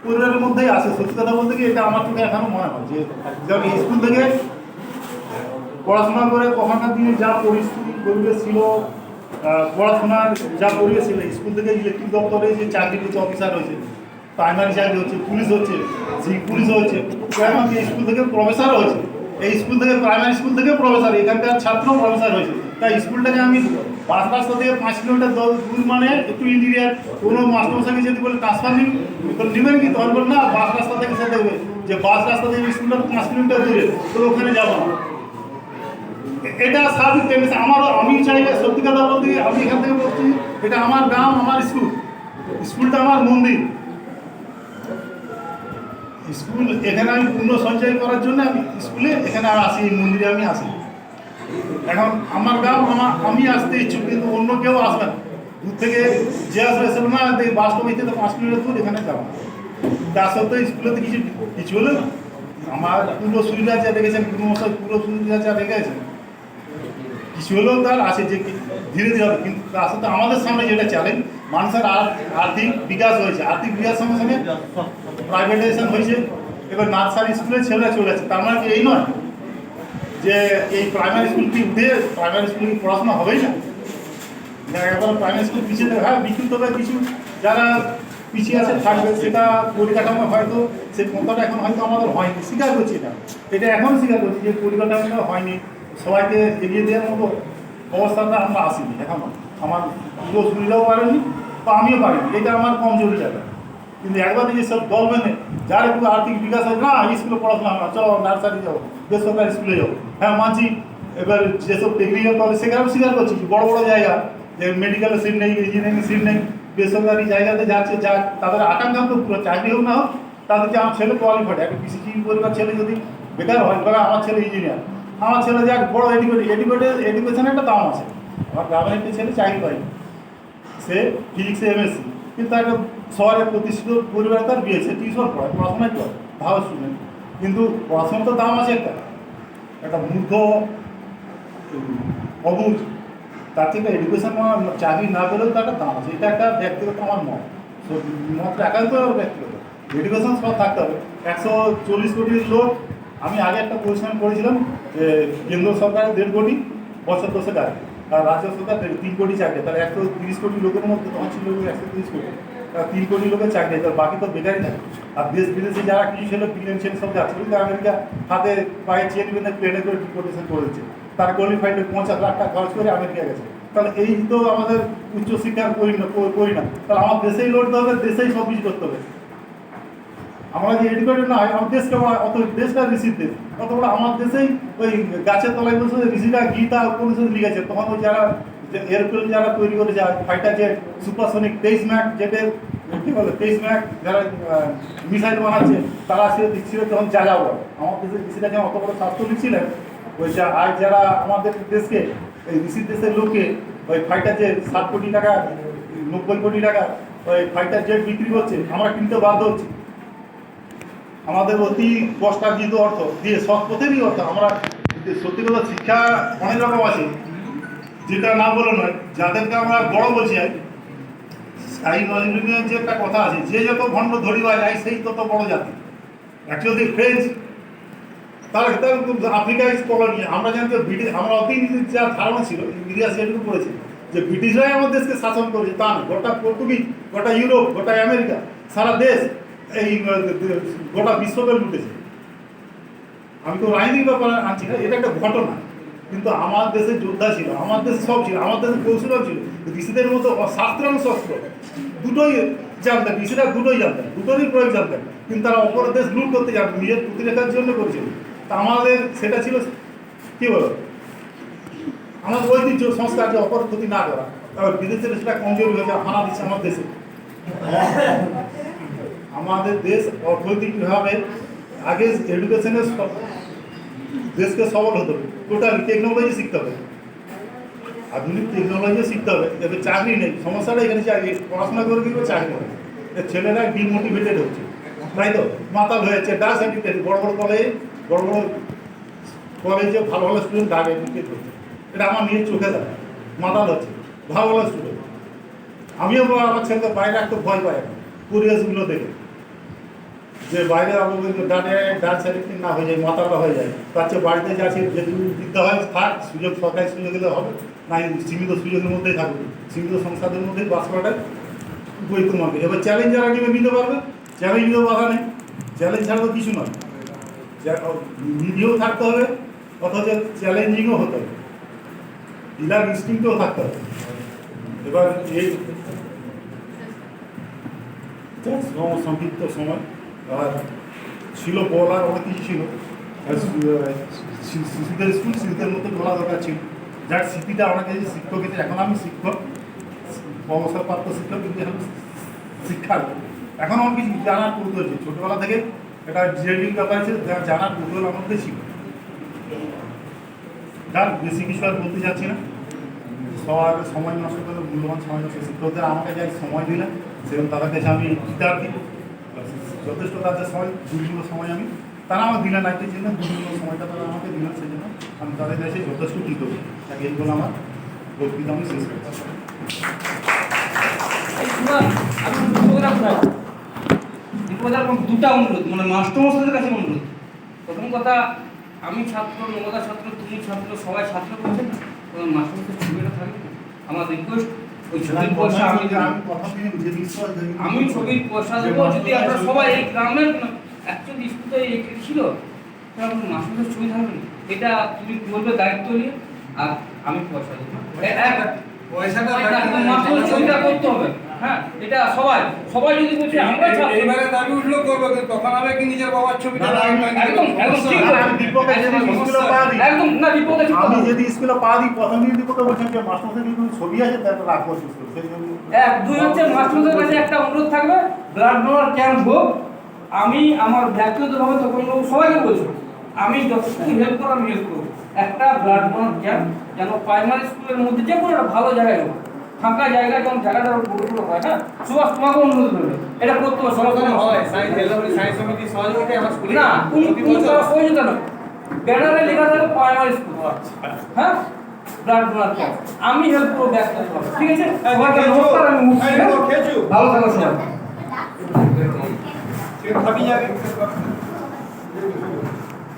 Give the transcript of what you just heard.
পরিবারের মধ্যেই আছে। সত্যি কথা বলতে কি, এটা আমার চোখে এখনো মনে হয় যে যেমন স্কুল থেকে পড়াশোনা করে তখনকার দিনে যা পরিস্থিতি পরিবেশ ছিল, পড়াশোনার যা পরিবেশ ছিল, স্কুল থেকে ইলেকট্রিক দপ্তরে যে চাকরি হচ্ছে, অফিসার হয়েছে, প্রাইমারি চাকরি হচ্ছে, পুলিশ হচ্ছে, পুলিশ হচ্ছে, এমনকি স্কুল থেকে প্রফেসরও হয়েছে। এই স্কুল থেকে প্রাইমারি স্কুল থেকে প্রফেসর, এখানকার ছাত্র প্রফেসর হয়েছে। তাই স্কুলটাকে আমি বাস রাস্তা থেকে 5 কিলোমিটার দূর, মানে একটু ইন্টিরিয়ার, কোনো মাস্টারমশাইকে যদি বলে ট্রান্সফার নেবেন কি, তখন বল না বাস রাস্তা থেকে সে দেখবে যে বাস রাস্তা থেকে স্কুলটা 5 কিলোমিটার দূরে, তো ওখানে যাবো না। এটা স্বাভাবিক টেন্ডেন্সি আমারও। আমি চাইলে সত্যি কথা বলতে আমি এখান থেকে বলছি, এটা আমার গ্রাম, আমার স্কুল, স্কুলটা আমার মন্দির। স্কুল এখানে আমি পূর্ণ সঞ্চয় করার জন্য আমি স্কুলে এখানে আসি, এই মন্দিরে আমি আসি। এখন আমার গ্রাম, আমি আসতে ইচ্ছুক, কিন্তু অন্য কেউ আসবে না। দূর থেকে যে আসবে সে না বাস্তব হইতে তো 5 কিলোমিটার দূর, এখানে যাবো। তা সত্ত্বেও স্কুলেতে কিছু হলো না। আমার পূর্ব সুবিধা যা রেখেছেন, পূর্ব সুবিধা যা রেখেছেন, কিছু হলেও তার আছে যে ধীরে ধীরে হবে। কিন্তু তার সাথে আমাদের সামনে যেটা চ্যালেঞ্জ, মানুষের আর্থিক বিকাশ হয়েছে, আর্থিক বিকাশ সঙ্গে সঙ্গে প্রাইভেটাইজেশন হয়েছে। এবার নার্সারি স্কুলে ছেলেরা চলে যাচ্ছে। তার মানে কি এই নয় যে এই প্রাইমারি স্কুল কি উঠে প্রাইমারি স্কুলে কি পড়াশোনা হবেই না? এখন প্রাইমারি স্কুল পিছিয়ে দেবে, হ্যাঁ বিকৃত হবে, কিছু যারা পিছিয়ে আছে থাকবে, সেটা পরিকাঠামো হয়তো সেই পন্থাটা এখন হয়তো আমাদের হয়নি, স্বীকার করছি। এটা এখনও স্বীকার করছি যে পরিকাঠামোটা হয়নি, সবাইকে এগিয়ে দেওয়ার মতো অবস্থাটা আমরা আসিনি এখনও। আমার পুরো সুবিধাও পারেনি বা আমিও পারিনি, এটা আমার কমজোরি জায়গা। কিন্তু একবার যে সব দল বেঁধে যার একটু আর্থিক বিকাশ হয়, না স্কুলে পড়াশোনা হয় না, চলো নার্সারি যাও, বেসরকারি স্কুলে যাও, হ্যাঁ মানছি। এবার যেসব টেকনিক্যাল কলেজ সেখানেও স্বীকার করছি, বড় বড় জায়গা যে মেডিকেলের সিট নেই, ইঞ্জিনিয়ারিং সিট নেই, বেসরকারি জায়গাতে যাচ্ছে, যা তাদের আকাঙ্ক্ষা তো পুরো চাকরি হোক না হোক, তাদেরকে আমার ছেলে কোয়ালিফাইড। একটা পিসিজি পরিবার ছেলে যদি বেকার হয়, বলে আমার ছেলে ইঞ্জিনিয়ার, আমার ছেলে যাক বড় এডুকেশনের একটা দাম আছে। আমার গ্রামের একটা ছেলে চাকরি পায়নি, সে ফিজিক্সে এমএসসি, কিন্তু একটা শহরের প্রতিষ্ঠিত পরিবারে তার বিয়ে, সে টিউশন পড়ায়, পড়াশোনায় করে, ভালো স্টুডেন্ট, কিন্তু পড়াশোনার তো দাম আছে। একটা মূর্খ অবুঝ, তার থেকে এডুকেশন চাকরি না পেলেও তার একটা দাম আছে। এটা একটা ব্যক্তিগত আমার মতটা একান্ত ব্যক্তিগত। এডুকেশন সব থাকতে হবে। 140 কোটির লোক, আমি আগে একটা পরিশ্রম করেছিলাম যে কেন্দ্র সরকারের 1.5 কোটি, বছর 10 টাকা, আর রাজ্য সরকার 3 কোটি চাকরি, তার 130 কোটি লোকের মধ্যে তখন ছিল 130 কোটি, তার 3 কোটি লোকের চাকরি, তার বাকি তো বেকারই থাকে। আর দেশ বিদেশে যারা কিছু ছিল, বিলিয়ন ছিল, সব যাচ্ছে, কিন্তু আমেরিকা হাতে পায়ে চেয়ে নেবে না, প্লেনে করে ডিপোর্টেশন করে দিচ্ছে। তার কোয়ালিফাইড 50 লাখ টাকা খরচ করে আমেরিকা গেছে। তাহলে এই তো আমাদের উচ্চশিক্ষার পরিণাম। তাহলে আমার দেশেই লড়তে হবে, দেশেই সব কিছু করতে হবে। আমরা যে এডুকেটেড না হয়, আমার দেশকে অত দেশটা ঋষির দেশ, অত বড় আমার দেশেই ওই গাছের তলায় বসে ঋষিরা গীতা উপনিষদ লিখেছে। তখন ওই যারা এরোপ্লেন যারা তৈরি করেছে, ফাইটার জেট, সুপারসনিক 23 ম্যাক জেটের কী বলে 23 ম্যাক যারা মিসাইল বানাচ্ছে, তারা সে দিচ্ছিল তখন যা যাবো। আমার দেশের ঋষিরা যেমন অত বড় শাস্ত্র লিখছিলেন, ওই আজ যারা আমাদের দেশকে, এই ঋষির দেশের লোককে ওই ফাইটার জেট 7 কোটি টাকা 90 কোটি টাকা ওই ফাইটার জেট বিক্রি করছে, আমরা কিনতে বাধ্য হচ্ছি। আমাদের অতি কষ্টার্জিত অর্থ দিয়ে, সৎ পথেরই অর্থ। আমরা সত্যি কথা, শিক্ষা অনেক রকম আছে, যেটা না বলে নয়, যাদেরকে আমরা বড় বলছি। সাই নজরুলের যে একটা কথা আছে, যে যত ভণ্ড ধরিবা যায় সেই তত বড় জাতি। অ্যাকচুয়ালি ফ্রেঞ্চ, তার আফ্রিকা ইজ কলোনি। আমরা জানতে ব্রিটিশ, আমরা অতি যা ধারণা ছিল, ইতিহাস যেটুকু পড়েছি যে ব্রিটিশরাই আমার দেশকে শাসন করেছে, তা না। গোটা পর্তুগিজ, গোটা ইউরোপ, গোটা আমেরিকা, সারা দেশ, এই গোটা বিশ্বকে লুটেছে। আমি তো রাজনৈতিক ব্যাপার আনছি না, এটা একটা ঘটনা। কিন্তু আমার দেশে যোদ্ধা ছিল, আমার দেশে সব ছিল, আমার দেশে কৌশলও ছিল। ঋষিদের মতো শাস্ত্র এবং শস্ত্র দুটোই জানতেন, ঋষিরা দুটোই জানতেন, দুটোরই প্রয়োগ জানতেন। কিন্তু তারা অপর দেশ লুট করতে জানতেন, নিজের প্রতিরেখার জন্য করেছিল। তা আমাদের সেটা ছিল কী বলো, আমাদের ঐতিহ্য সংস্কার, যে অপর ক্ষতি না করা। তারপর বিদেশের সেটা কমজোরি হয়েছে, হানা দিচ্ছে আমার দেশে। আমাদের দেশ অর্থনৈতিকভাবে আগে এডুকেশনের দেশকে সবল হতে হবে, টোটালি টেকনোলজি শিখতে হবে, আধুনিক টেকনোলজিও শিখতে হবে। এবার চাকরি নেই, সমস্যাটা এখানে চাকরি, পড়াশোনা করে কিন্তু চাকরি করে, ছেলেরা ডিমোটিভেটেড হচ্ছে, তাই তো মাতাল হয়েছে। ডাস এডুকেটেড, বড় বড় কলেজে ভালো ভালো স্টুডেন্ট ডাক এডুকেট হচ্ছে, এটা আমার নিজের চোখে দেখা, মাতাল হচ্ছে ভালো ভালো স্টুডেন্ট। আমিও আমার ছেলেকে বাইরে রাখতে ভয় পাই এখন পরিবেশগুলো দেখে। যে বাইরে ডাল সেলেক্টিং না হয়ে যায়, মাতালা হয়ে যায়, তার চেয়ে বাড়িতে যে আছে যেটুকু দিতে হয় থাক, সুযোগ সরকারি সুযোগ দিলে হবে না, সীমিত সুযোগের মধ্যেই থাকবে, সীমিত সংস্থাদের মধ্যেই বাস করাটাই বই তোমাকে। এবার চ্যালেঞ্জ যারা নেবে নিতে পারবে, চ্যালেঞ্জ নিতেও বাধা নেই, চ্যালেঞ্জ ছাড়া তো কিছু নয়, নিধিও থাকতে হবে অথচ চ্যালেঞ্জিংও হতে হবে, ইলার ইনস্টিংক্টও থাকতে হবে। এবার এই সংক্ষিপ্ত সময় আর ছিল বলার অনেক কিছু ছিল, শিশুদের স্কুল শিশুদের মধ্যে বলা দরকার ছিল, যার স্মৃতিটা আমার কাছে শিক্ষকের, এখন আমি শিক্ষক, অবসরপ্রাপ্ত শিক্ষক, কিন্তু এখন শিক্ষার এখন আমার কিছু জানার কৌতূহল হচ্ছে, ছোটোবেলা থেকে একটা ডিজাইনিং ব্যাপার আছে, জানার কৌতূহল আমার মধ্যে ছিল। যার বেশি কিছু আর বলতে চাচ্ছি না, সবার সময় নষ্ট করে, মূল্যবান সময় নষ্ট, শিক্ষকদের আমাকে যাই সময় দিলেন সেরকম তাদের কাছে আমি কৃতার্থী, যথেষ্ট তাদের সময়, দুর্মূল্য সময় আমি তারা আমাকে দিলেন, একটা জন্য দুর্মূল্য সময়টা তারা আমাকে দিলেন, সেই জন্য আমি তাদের কাছে যথেষ্ট কৃতজ্ঞ। তাকে এইগুলো আমার বক্তৃতা আমি শেষ করছি। দুটা অনুরোধ, মানে মাস্টারমশাইদের কাছে অনুরোধ। প্রথম কথা, আমি ছাত্র, নবদা ছাত্র, তুমি ছাত্র, সবাই ছাত্র করছেন না, তখন মাস্টারমশাই ছবিটা থাকবে। আমার রিকোয়েস্ট, ওই ছবির পয়সা আমি ছবির পয়সা দেবো, যদি আমরা সবাই এই গ্রামের অ্যাকচুয়ালি স্কুলে ছিল, মাস্টারমশাই ছবি থাকবে না, এটা তুমি বলবে দায়িত্ব নিয়ে, আর আমি পয়সা দেবো। পয়সাটা মাস্টারমশাই ছবিটা করতে হবে। হ্যাঁ, এটা সবাই সবাই যদি বলছে আমরা ছাত্র, এবারে দাবি উঠলো করবো, তখন আমি কি নিজের বাবার ছবিটা একদম ঠিক একদম না বিপদে আমি যদি স্কুলে পা দিই, প্রথম দিন দিবকে বলছেন যে মাস্টারমশাই কিন্তু ছবি আছে তার রাখবো স্কুলে, সেই জন্য এক দুই হচ্ছে মাস্টারদের কাছে একটা অনুরোধ থাকবে, ব্লাড ডোনার ক্যাম্প হোক। আমি আমার ব্যক্তিগতভাবে তখন সবাইকে বলছি, আমি যতটুকু হেল্প করার আমি হেল্প করবো। একটা ব্লাড ডোনার ক্যাম্প যেন প্রাইমারি স্কুলের মধ্যে যে কোনো একটা ভালো জায়গায় হোক, ফাঁকা জায়গায় যখন জায়গাটা বড় হয়, হ্যাঁ, সুভাষ তোমাকে অনুরোধ করবে, এটা করতে হবে সরকারি হয়। সায়েন্স সমিতির সহযোগিতায় আমার স্কুলে না কোন সহযোগিতা নয়, ব্যানারে লেখা থাকবে প্রাইমারি স্কুল, হ্যাঁ, ব্লাড ডোনার ক্যাম্প, আমি হেল্প করবো ব্যক্তিগতভাবে, ঠিক আছে? নমস্কার, আমি মুক্তি, ভালো থাকো সবাই। ভাবি যাবে।